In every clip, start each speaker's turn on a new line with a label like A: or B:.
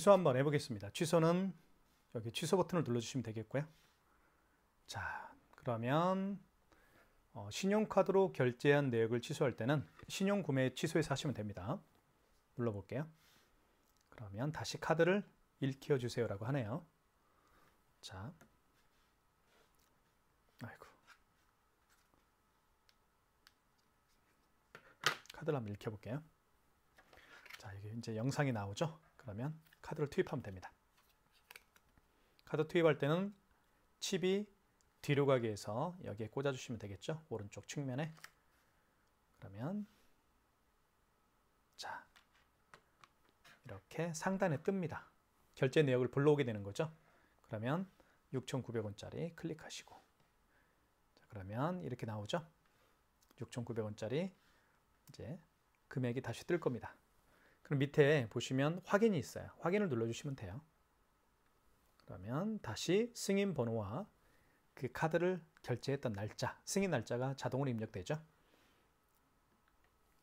A: 취소 한번 해보겠습니다. 취소는 여기 취소 버튼을 눌러주시면 되겠고요. 자, 그러면 신용카드로 결제한 내역을 취소할 때는 신용구매 취소해서 하시면 됩니다. 눌러볼게요. 그러면 다시 카드를 일으켜 주세요라고 하네요. 자, 아이고, 카드를 한번 읽혀 볼게요. 자, 이게 이제 영상이 나오죠. 그러면 카드를 투입하면 됩니다. 카드 투입할 때는 칩이 뒤로 가게 해서 여기에 꽂아 주시면 되겠죠. 오른쪽 측면에. 그러면 자, 이렇게 상단에 뜹니다. 결제 내역을 불러오게 되는 거죠. 그러면 6,900원짜리 클릭하시고, 자, 그러면 이렇게 나오죠. 6,900원짜리 이제 금액이 다시 뜰 겁니다. 그럼 밑에 보시면 확인이 있어요. 확인을 눌러주시면 돼요. 그러면 다시 승인 번호와 그 카드를 결제했던 날짜, 승인 날짜가 자동으로 입력되죠.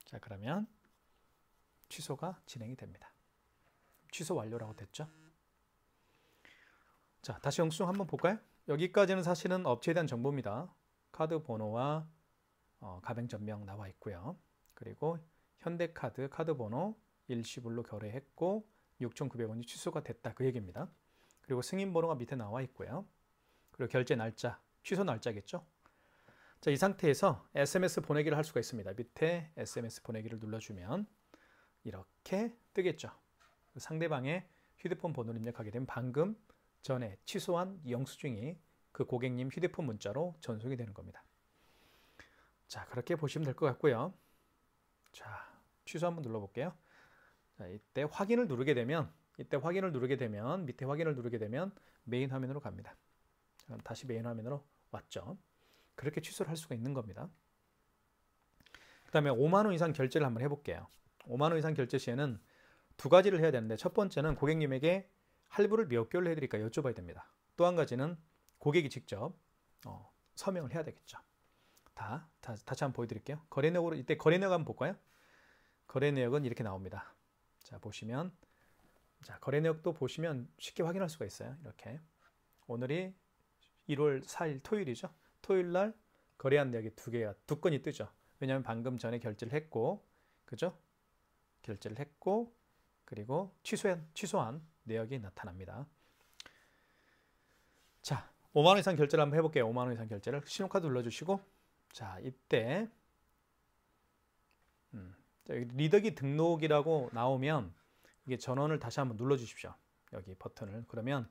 A: 자, 그러면 취소가 진행이 됩니다. 취소 완료라고 됐죠. 자, 다시 영수증 한번 볼까요? 여기까지는 사실은 업체에 대한 정보입니다. 카드 번호와 가맹 전명 나와 있고요. 그리고 현대카드 카드 번호 일시불로 거래했고 6,900원이 취소가 됐다, 그 얘기입니다. 그리고 승인 번호가 밑에 나와 있고요. 그리고 결제 날짜, 취소 날짜겠죠. 자, 이 상태에서 SMS 보내기를 할 수가 있습니다. 밑에 SMS 보내기를 눌러주면 이렇게 뜨겠죠. 상대방의 휴대폰 번호를 입력하게 되면 방금 전에 취소한 영수증이 그 고객님 휴대폰 문자로 전송이 되는 겁니다. 자, 그렇게 보시면 될 것 같고요. 자, 취소 한번 눌러볼게요. 자, 이때 확인을 누르게 되면 밑에 확인을 누르게 되면 메인 화면으로 갑니다. 그럼 다시 메인 화면으로 왔죠. 그렇게 취소를 할 수가 있는 겁니다. 그 다음에 5만 원 이상 결제를 한번 해볼게요. 5만 원 이상 결제 시에는 두 가지를 해야 되는데, 첫 번째는 고객님에게 할부를 몇 개월로 해드릴까 여쭤봐야 됩니다. 또 한 가지는 고객이 직접 서명을 해야 되겠죠. 다시 한번 보여드릴게요. 거래 내역으로, 이때 거래 내역 한번 볼까요? 거래 내역은 이렇게 나옵니다. 자, 보시면, 자, 거래 내역도 보시면 쉽게 확인할 수가 있어요. 이렇게. 오늘이 1월 4일 토요일이죠. 토요일 날 거래한 내역이 두 건이 뜨죠. 왜냐하면 방금 전에 결제를 했고, 그죠? 결제를 했고, 그리고 취소한 내역이 나타납니다. 자, 5만 원 이상 결제를 한번 해볼게요. 5만 원 이상 결제를 신용카드 눌러주시고, 자, 이때 리더기 등록이라고 나오면 이게 전원을 다시 한번 눌러주십시오. 여기 버튼을. 그러면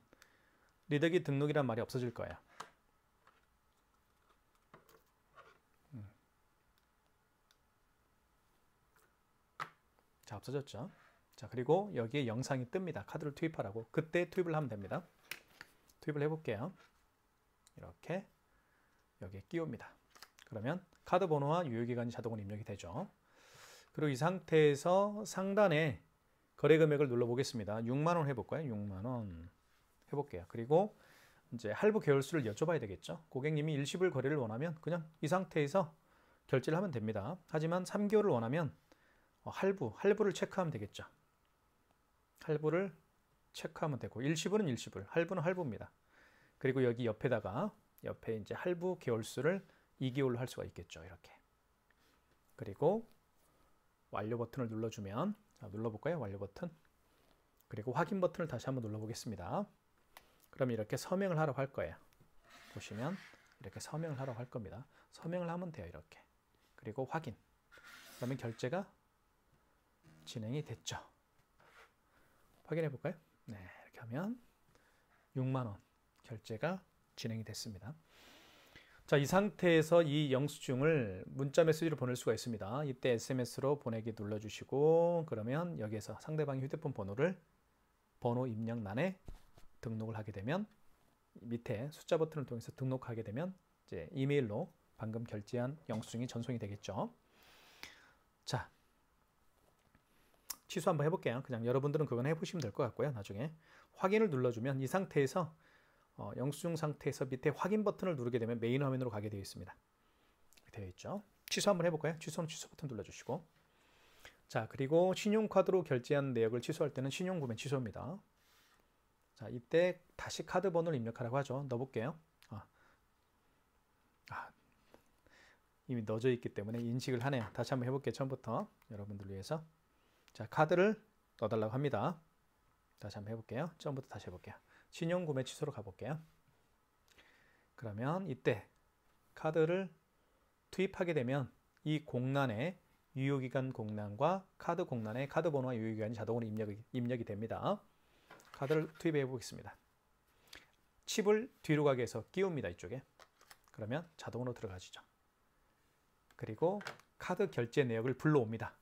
A: 리더기 등록이란 말이 없어질 거예요. 자, 없어졌죠. 자, 그리고 여기에 영상이 뜹니다. 카드를 투입하라고. 그때 투입을 하면 됩니다. 투입을 해볼게요. 이렇게 여기에 끼웁니다. 그러면 카드 번호와 유효기간이 자동으로 입력이 되죠. 그리고 이 상태에서 상단에 거래 금액을 눌러보겠습니다. 6만 원 해볼까요? 6만 원 해볼게요. 그리고 이제 할부 개월수를 여쭤봐야 되겠죠. 고객님이 일시불 거래를 원하면 그냥 이 상태에서 결제를 하면 됩니다. 하지만 3개월을 원하면 할부를 체크하면 되겠죠. 할부를 체크하면 되고, 일시불은 일시불, 할부는 할부입니다. 그리고 여기 옆에 이제 할부 개월수를 2개월로 할 수가 있겠죠. 이렇게. 그리고 완료 버튼을 눌러주면, 자, 눌러볼까요? 완료 버튼. 그리고 확인 버튼을 다시 한번 눌러보겠습니다. 그럼 이렇게 서명을 하라고 할 거예요. 보시면 이렇게 서명을 하라고 할 겁니다. 서명을 하면 돼요. 이렇게. 그리고 확인. 그러면 결제가 진행이 됐죠. 확인해 볼까요? 네, 이렇게 하면 6만 원 결제가 진행이 됐습니다. 자, 이 상태에서 이 영수증을 문자 메시지로 보낼 수가 있습니다. 이때 SMS로 보내기 눌러주시고, 그러면 여기에서 상대방의 휴대폰 번호 입력란에 등록을 하게 되면, 밑에 숫자 버튼을 통해서 등록하게 되면 이제 이메일로 방금 결제한 영수증이 전송이 되겠죠. 자, 취소 한번 해볼게요. 그냥 여러분들은 그건 해보시면 될 것 같고요. 나중에 확인을 눌러주면 이 상태에서 영수증 상태에서 밑에 확인 버튼을 누르게 되면 메인 화면으로 가게 되어 있습니다. 되어 있죠. 취소 한번 해볼까요? 취소는 취소 버튼 눌러주시고, 자, 그리고 신용카드로 결제한 내역을 취소할 때는 신용구매 취소입니다. 자, 이때 다시 카드 번호를 입력하라고 하죠. 넣어볼게요. 이미 넣어져 있기 때문에 인식을 하네요. 다시 한번 해볼게요. 처음부터 여러분들 위해서. 자, 카드를 넣어달라고 합니다. 다시 한번 해볼게요. 처음부터 다시 해볼게요. 신용구매 취소로 가볼게요. 그러면 이때 카드를 투입하게 되면 이 공란에 유효기간 공란과 카드 공란에 카드 번호와 유효기간이 자동으로 입력이 됩니다. 카드를 투입해 보겠습니다. 칩을 뒤로 가게 해서 끼웁니다. 이쪽에. 그러면 자동으로 들어가시죠. 그리고 카드 결제 내역을 불러옵니다.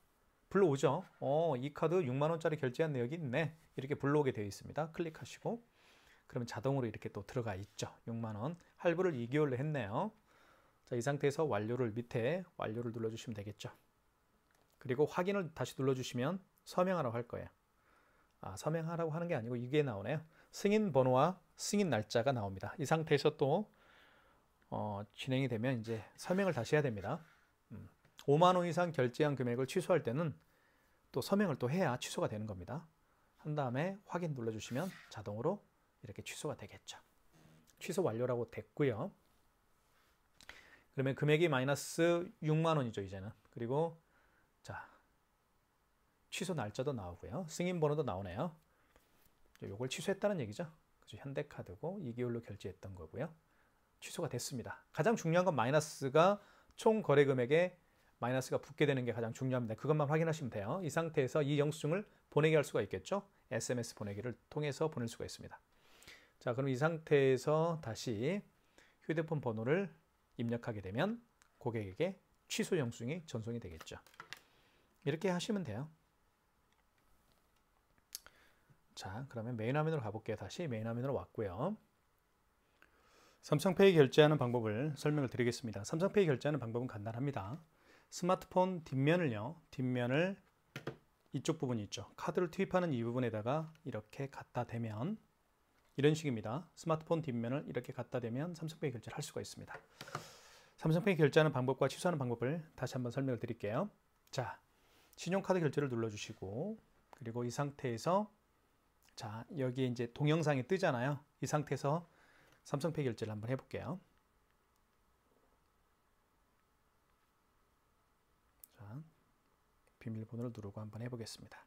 A: 불러오죠. 이 카드 6만 원짜리 결제한 내역이 있네. 이렇게 불러오게 되어 있습니다. 클릭하시고 그러면 자동으로 이렇게 또 들어가 있죠. 6만 원. 할부를 2개월로 했네요. 자, 이 상태에서 완료를 밑에 완료를 눌러주시면 되겠죠. 그리고 확인을 다시 눌러주시면 서명하라고 할 거예요. 서명하라고 하는 게 아니고 이게 나오네요. 승인 번호와 승인 날짜가 나옵니다. 이 상태에서 또 진행이 되면 이제 서명을 다시 해야 됩니다. 5만 원 이상 결제한 금액을 취소할 때는 또 서명을 또 해야 취소가 되는 겁니다. 한 다음에 확인 눌러주시면 자동으로 이렇게 취소가 되겠죠. 취소 완료라고 됐고요. 그러면 금액이 마이너스 6만 원이죠, 이제는. 그리고 자, 취소 날짜도 나오고요. 승인 번호도 나오네요. 요걸 취소했다는 얘기죠. 그죠? 현대카드고 2개월로 결제했던 거고요. 취소가 됐습니다. 가장 중요한 건 마이너스가 총 거래 금액에 마이너스가 붙게 되는 게 가장 중요합니다. 그것만 확인하시면 돼요. 이 상태에서 이 영수증을 보내게 할 수가 있겠죠. SMS 보내기를 통해서 보낼 수가 있습니다. 자, 그럼 이 상태에서 다시 휴대폰 번호를 입력하게 되면 고객에게 취소 영수증이 전송이 되겠죠. 이렇게 하시면 돼요. 자, 그러면 메인 화면으로 가볼게요. 다시 메인 화면으로 왔고요. 삼성페이 결제하는 방법을 설명을 드리겠습니다. 삼성페이 결제하는 방법은 간단합니다. 스마트폰 뒷면을 이쪽 부분이 있죠. 카드를 투입하는 이 부분에다가 이렇게 갖다 대면 이런 식입니다. 스마트폰 뒷면을 이렇게 갖다 대면 삼성페이 결제를 할 수가 있습니다. 삼성페이 결제하는 방법과 취소하는 방법을 다시 한번 설명을 드릴게요. 자, 신용카드 결제를 눌러주시고 그리고 이 상태에서 자, 여기에 이제 동영상이 뜨잖아요. 이 상태에서 삼성페이 결제를 한번 해볼게요. 자, 비밀번호를 누르고 한번 해보겠습니다.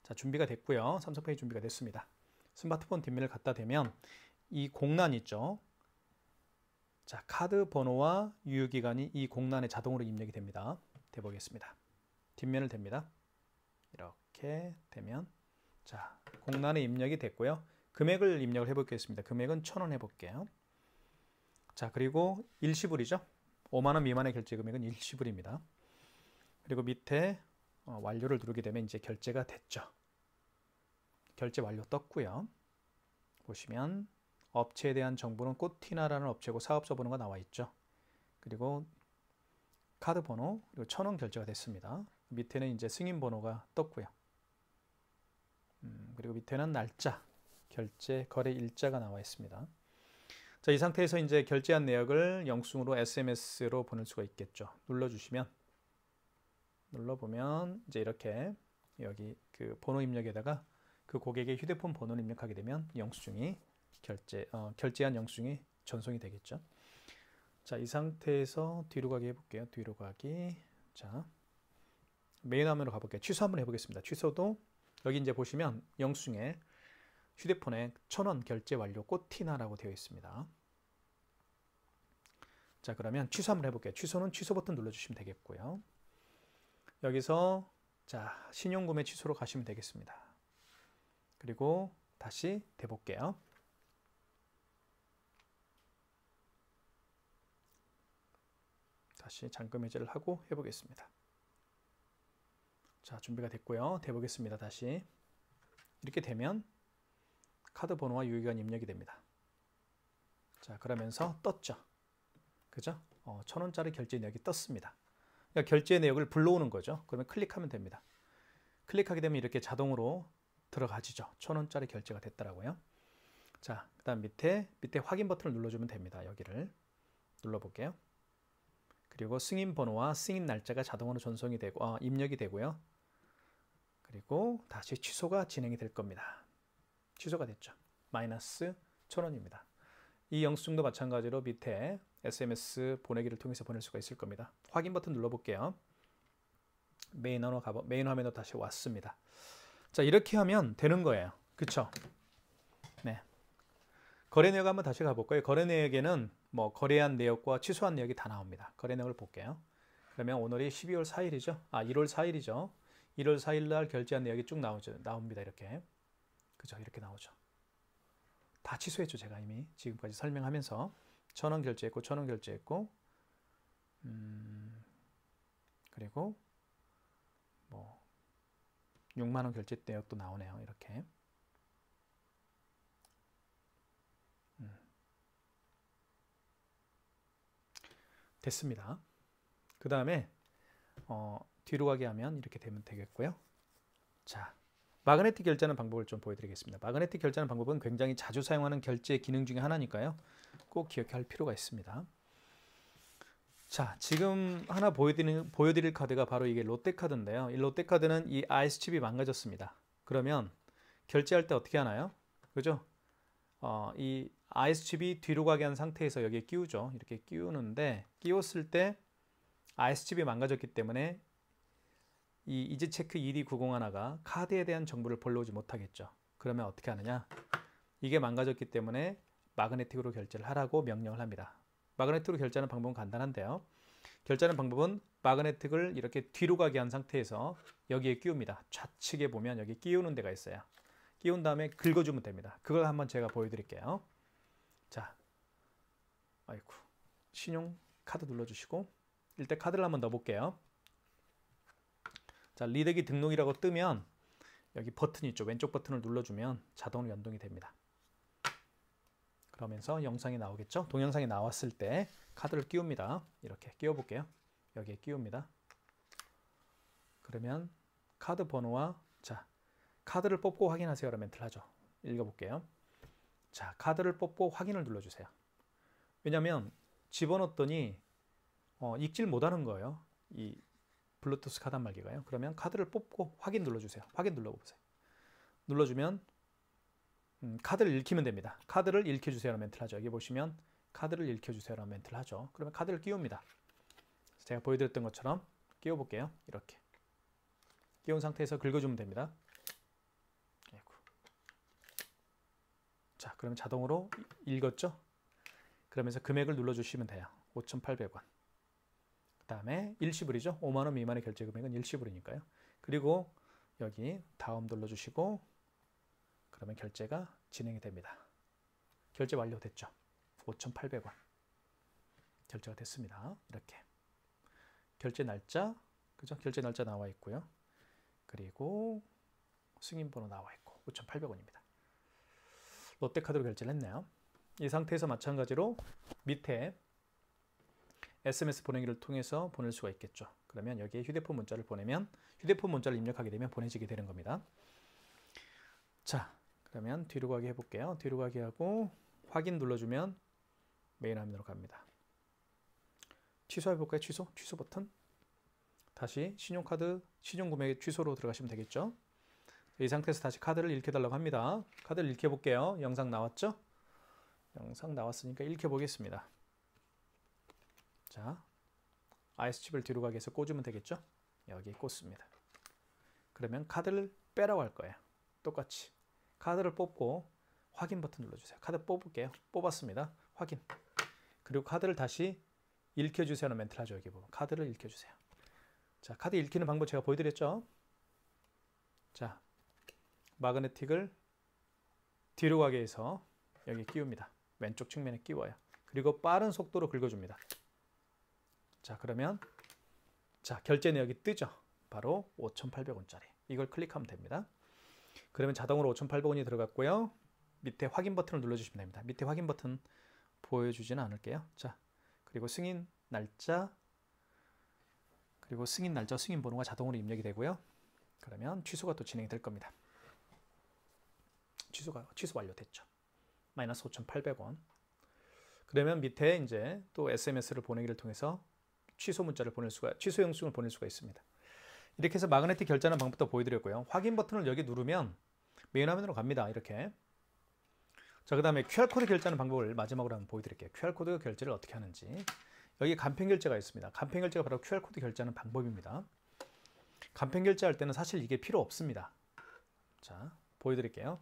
A: 자, 준비가 됐고요. 삼성페이 준비가 됐습니다. 스마트폰 뒷면을 갖다 대면 이 공란 있죠. 자, 카드 번호와 유효기간이 이 공란에 자동으로 입력이 됩니다. 대보겠습니다. 뒷면을 댑니다. 이렇게 되면 자, 공란에 입력이 됐고요. 금액을 입력을 해보겠습니다. 금액은 1,000원 해볼게요. 자, 그리고 일시불이죠. 5만 원 미만의 결제 금액은 일시불입니다. 그리고 밑에 완료를 누르게 되면 이제 결제가 됐죠. 결제 완료 떴고요. 보시면 업체에 대한 정보는 꽃티나라는 업체고 사업자 번호가 나와 있죠. 그리고 카드 번호 그리고 1,000원 결제가 됐습니다. 밑에는 이제 승인 번호가 떴고요. 그리고 밑에는 날짜, 결제 거래 일자가 나와 있습니다. 자, 이 상태에서 이제 결제한 내역을 영수증으로 SMS로 보낼 수가 있겠죠. 눌러보면 이제 이렇게 여기 그 번호 입력에다가 그 고객의 휴대폰 번호를 입력하게 되면 영수증이 결제한 영수증이 전송이 되겠죠. 자, 이 상태에서 뒤로 가기 해볼게요. 뒤로 가기. 자, 메인 화면으로 가볼게요. 취소 한번 해보겠습니다. 취소도 여기 이제 보시면 영수증에 휴대폰에 1,000원 결제 완료 꽃티나라고 되어 있습니다. 자, 그러면 취소 한번 해볼게요. 취소는 취소 버튼 눌러주시면 되겠고요. 여기서 자, 신용구매 취소로 가시면 되겠습니다. 그리고 다시 대볼게요. 다시 잔금 해제를 하고 해보겠습니다. 자, 준비가 됐고요. 대보겠습니다. 다시 이렇게 되면 카드 번호와 유효기간 입력이 됩니다. 자, 그러면서 떴죠. 그죠? 1,000원짜리 결제 내역이 떴습니다. 그러니까 결제 내역을 불러오는 거죠. 그러면 클릭하면 됩니다. 클릭하게 되면 이렇게 자동으로 들어가지죠. 1,000원짜리 결제가 됐더라고요. 자, 그 다음 밑에 확인 버튼을 눌러주면 됩니다. 여기를 눌러볼게요. 그리고 승인 번호와 승인 날짜가 자동으로 전송이 되고 입력이 되고요. 그리고 다시 취소가 진행이 될 겁니다. 취소가 됐죠. 마이너스 1,000원입니다. 이 영수증도 마찬가지로 밑에 SMS 보내기를 통해서 보낼 수가 있을 겁니다. 확인 버튼 눌러볼게요. 메인 화면으로 다시 왔습니다. 자, 이렇게 하면 되는 거예요. 그쵸? 네. 거래 내역 한번 다시 가볼까요? 거래 내역에는 뭐 거래한 내역과 취소한 내역이 다 나옵니다. 거래 내역을 볼게요. 그러면 오늘이 12월 4일이죠. 1월 4일이죠. 1월 4일 날 결제한 내역이 쭉 나옵니다. 이렇게. 그죠? 이렇게 나오죠. 다 취소했죠. 제가 이미 지금까지 설명하면서 1,000원 결제했고 1,000원 결제했고 그리고 뭐 6만 원 결제 내역도 나오네요. 이렇게. 됐습니다. 그 다음에 뒤로 가게 하면 이렇게 되면 되겠고요. 자, 마그네틱 결제하는 방법을 좀 보여드리겠습니다. 마그네틱 결제하는 방법은 굉장히 자주 사용하는 결제 기능 중에 하나니까요. 꼭 기억할 필요가 있습니다. 자, 지금 하나 보여드릴 카드가 바로 이게 롯데카드인데요. 이 롯데카드는 이 IS칩이 망가졌습니다. 그러면 결제할 때 어떻게 하나요? 그죠? 이 IS칩이 뒤로 가게 한 상태에서 여기에 끼우죠. 이렇게 끼우는데 끼웠을 때 IS칩이 망가졌기 때문에 이 이지체크 ED901가 카드에 대한 정보를 벌러오지 못하겠죠. 그러면 어떻게 하느냐? 이게 망가졌기 때문에 마그네틱으로 결제를 하라고 명령을 합니다. 마그네틱으로 결제하는 방법은 간단한데요. 결제하는 방법은 마그네틱을 이렇게 뒤로 가게 한 상태에서 여기에 끼웁니다. 좌측에 보면 여기 끼우는 데가 있어요. 끼운 다음에 긁어주면 됩니다. 그걸 한번 제가 보여드릴게요. 자, 아이고, 신용 카드 눌러주시고 일단 카드를 한번 넣어볼게요. 자, 리덱이 등록이라고 뜨면 여기 버튼 있죠. 왼쪽 버튼을 눌러주면 자동으로 연동이 됩니다. 그러면서 영상이 나오겠죠. 동영상이 나왔을 때 카드를 끼웁니다. 이렇게 끼워볼게요. 여기에 끼웁니다. 그러면 카드 번호와 자, 카드를 뽑고 확인하세요. 라는 멘트를 하죠. 읽어볼게요. 자, 카드를 뽑고 확인을 눌러주세요. 왜냐하면 집어넣었더니 읽질 못하는 거예요. 이 블루투스 카드 단말기가요. 그러면 카드를 뽑고 확인 눌러주세요. 확인 눌러보세요. 눌러주면 카드를 읽히면 됩니다. 카드를 읽혀주세요. 라는 멘트를 하죠. 여기 보시면 카드를 읽혀주세요. 라는 멘트를 하죠. 그러면 카드를 끼웁니다. 제가 보여드렸던 것처럼 끼워볼게요. 이렇게. 끼운 상태에서 긁어주면 됩니다. 자, 그러면 자동으로 읽었죠? 그러면서 금액을 눌러주시면 돼요. 5,800원. 그 다음에 일시불이죠. 5만 원 미만의 결제 금액은 일시불이니까요. 그리고 여기 다음 눌러주시고 그러면 결제가 진행이 됩니다. 결제 완료됐죠. 5,800원. 결제가 됐습니다. 이렇게. 결제 날짜, 그죠? 결제 날짜 나와 있고요. 그리고 승인번호 나와 있고 5,800원입니다. 롯데카드로 결제를 했네요. 이 상태에서 마찬가지로 밑에 SMS 보내기를 통해서 보낼 수가 있겠죠. 그러면 여기에 휴대폰 문자를 보내면 휴대폰 문자를 입력하게 되면 보내지게 되는 겁니다. 자, 그러면 뒤로 가게 해볼게요. 뒤로 가게 하고 확인 눌러주면 메인 화면으로 갑니다. 취소해볼까요? 취소 버튼. 다시 신용카드 신용구매 취소로 들어가시면 되겠죠. 이 상태에서 다시 카드를 읽혀달라고 합니다. 카드를 읽혀볼게요. 영상 나왔죠? 영상 나왔으니까 읽혀보겠습니다. 자, IS칩을 뒤로 가게 해서 꽂으면 되겠죠? 여기 꽂습니다. 그러면 카드를 빼라고 할 거예요. 똑같이 카드를 뽑고 확인 버튼 눌러주세요. 카드 뽑을게요. 뽑았습니다. 확인. 그리고 카드를 다시 읽혀주세요라는 멘트를 하죠. 여기 보면 카드를 읽혀주세요. 자, 카드 읽히는 방법 제가 보여드렸죠? 자, 마그네틱을 뒤로 가게 해서 여기 끼웁니다. 왼쪽 측면에 끼워요. 그리고 빠른 속도로 긁어줍니다. 자, 그러면 자, 결제 내역이 뜨죠. 바로 5,800원짜리. 이걸 클릭하면 됩니다. 그러면 자동으로 5,800원이 들어갔고요. 밑에 확인 버튼을 눌러주시면 됩니다. 밑에 확인 버튼 보여주지는 않을게요. 자, 그리고 승인 날짜, 그리고 승인 날짜, 승인 번호가 자동으로 입력이 되고요. 그러면 취소가 또 진행이 될 겁니다. 취소 완료됐죠. 마이너스 5,800원. 그러면 밑에 이제 또 SMS를 보내기를 통해서 취소 문자를 취소 영수증을 보낼 수가 있습니다. 이렇게 해서 마그네틱 결제하는 방법도 보여드렸고요. 확인 버튼을 여기 누르면 메인 화면으로 갑니다. 이렇게. 자, 그 다음에 QR코드 결제하는 방법을 마지막으로 한번 보여드릴게요. QR코드 결제를 어떻게 하는지. 여기 간편 결제가 있습니다. 간편 결제가 바로 QR코드 결제하는 방법입니다. 간편 결제할 때는 사실 이게 필요 없습니다. 자, 보여드릴게요.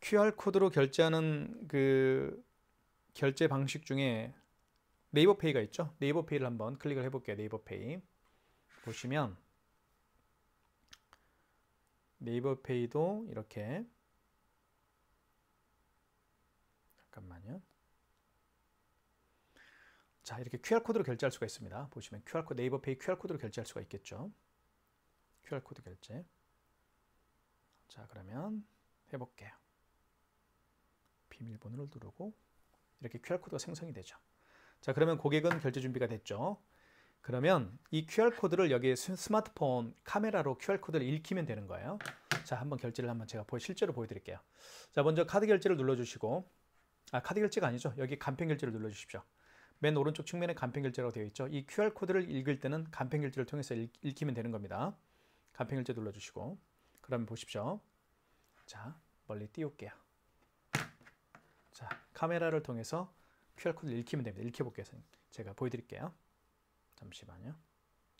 A: QR코드로 결제하는 그 결제 방식 중에 네이버페이가 있죠. 네이버페이를 한번 클릭을 해볼게요. 네이버페이 보시면 네이버페이도 이렇게, 잠깐만요. 자, 이렇게 QR코드로 결제할 수가 있습니다. 보시면 QR코드, 네이버페이 QR코드로 결제할 수가 있겠죠. QR코드 결제. 자, 그러면 해볼게요. 비밀번호를 누르고 이렇게 QR코드가 생성이 되죠. 자, 그러면 고객은 결제 준비가 됐죠. 그러면 이 QR코드를 여기 스마트폰 카메라로 QR코드를 읽히면 되는 거예요. 자, 한번 결제를 한번 제가 실제로 보여드릴게요. 자, 먼저 카드 결제를 눌러주시고, 카드 결제가 아니죠. 여기 간편 결제를 눌러주십시오. 맨 오른쪽 측면에 간편 결제라고 되어 있죠. 이 QR코드를 읽을 때는 간편 결제를 통해서 읽히면 되는 겁니다. 간편 결제 눌러주시고, 그러면 보십시오. 자, 멀리 띄울게요. 자, 카메라를 통해서 QR코드를 읽히면 됩니다. 읽혀볼게요. 제가 보여드릴게요. 잠시만요.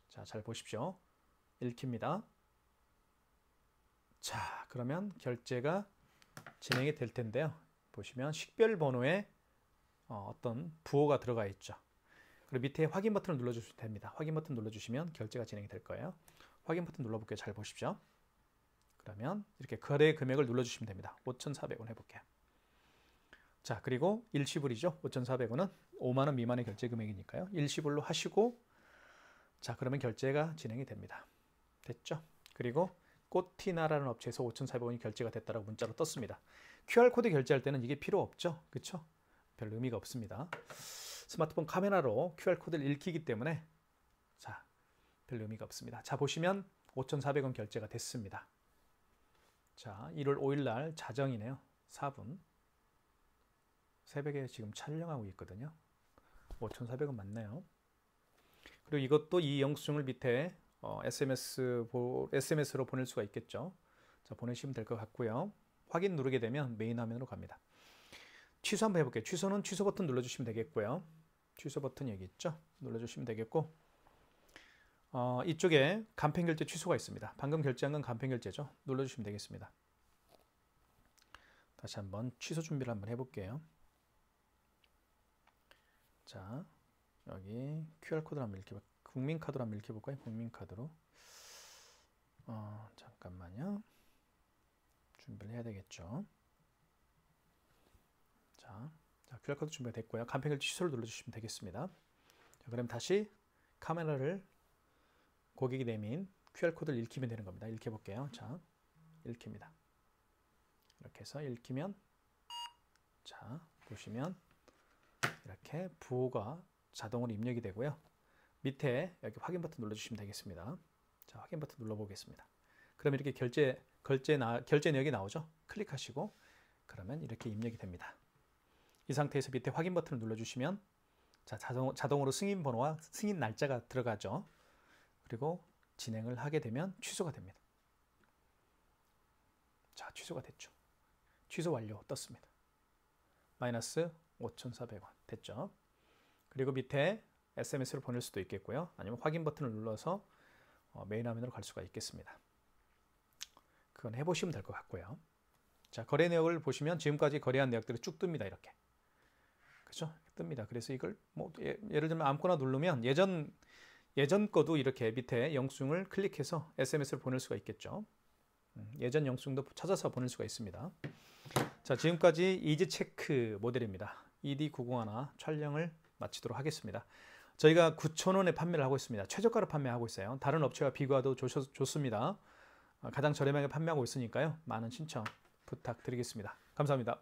A: 자, 잘 보십시오. 읽힙니다. 자, 그러면 결제가 진행이 될 텐데요. 보시면 식별 번호에 어떤 부호가 들어가 있죠. 그리고 밑에 확인 버튼을 눌러주시면 됩니다. 확인 버튼 눌러주시면 결제가 진행이 될 거예요. 확인 버튼 눌러볼게요. 잘 보십시오. 그러면 이렇게 거래 금액을 눌러주시면 됩니다. 5,400원 해볼게요. 자, 그리고 일시불이죠. 5,400원은 5만 원 미만의 결제 금액이니까요. 일시불로 하시고, 자, 그러면 결제가 진행이 됩니다. 됐죠? 그리고 꽃티나라는 업체에서 5,400원이 결제가 됐다라고 문자로 떴습니다. QR코드 결제할 때는 이게 필요 없죠. 그렇죠? 별 의미가 없습니다. 스마트폰 카메라로 QR코드를 읽히기 때문에, 자, 별 의미가 없습니다. 자, 보시면 5,400원 결제가 됐습니다. 자, 1월 5일 날 자정이네요. 4분. 새벽에 지금 촬영하고 있거든요. 5,400원 맞네요. 그리고 이것도 이 영수증을 밑에 SMS로 보낼 수가 있겠죠. 자, 보내시면 될 것 같고요. 확인 누르게 되면 메인 화면으로 갑니다. 취소 한번 해볼게요. 취소는 취소 버튼 눌러주시면 되겠고요. 취소 버튼 여기 있죠. 눌러주시면 되겠고, 이쪽에 간편 결제 취소가 있습니다. 방금 결제한 건 간편 결제죠. 눌러주시면 되겠습니다. 다시 한번 취소 준비를 한번 해볼게요. 자, 여기 QR코드를 한번 읽혀볼까요? 국민카드로 한번 읽혀볼까요? 국민카드로. 잠깐만요. 준비를 해야 되겠죠. 자, QR코드 준비가 됐고요. 간편 결제 취소를 눌러주시면 되겠습니다. 자, 그럼 다시 카메라를 고객이 내민 QR코드를 읽히면 되는 겁니다. 읽혀볼게요. 자, 읽힙니다. 이렇게 해서 읽히면, 자, 보시면 이렇게 부호가 자동으로 입력이 되고요. 밑에 여기 확인 버튼 눌러주시면 되겠습니다. 자, 확인 버튼 눌러보겠습니다. 그러면 이렇게 결제 내역이 나오죠. 클릭하시고 그러면 이렇게 입력이 됩니다. 이 상태에서 밑에 확인 버튼을 눌러주시면, 자, 자동으로 승인 번호와 승인 날짜가 들어가죠. 그리고 진행을 하게 되면 취소가 됩니다. 자, 취소가 됐죠. 취소 완료 떴습니다. 마이너스 5,400원 됐죠. 그리고 밑에 SMS로 보낼 수도 있겠고요. 아니면 확인 버튼을 눌러서 메인 화면으로 갈 수가 있겠습니다. 그건 해보시면 될 것 같고요. 자, 거래 내역을 보시면 지금까지 거래한 내역들이 쭉 뜹니다. 이렇게. 그죠? 뜹니다. 그래서 이걸 뭐 예를 들면 아무거나 누르면 예전 거도 이렇게 밑에 영수증을 클릭해서 SMS를 보낼 수가 있겠죠. 예전 영수증도 찾아서 보낼 수가 있습니다. 자, 지금까지 이지체크 모델입니다. ED901 촬영을 마치도록 하겠습니다. 저희가 9,000원에 판매를 하고 있습니다. 최저가로 판매하고 있어요. 다른 업체와 비교해도 좋습니다. 가장 저렴하게 판매하고 있으니까요. 많은 신청 부탁드리겠습니다. 감사합니다.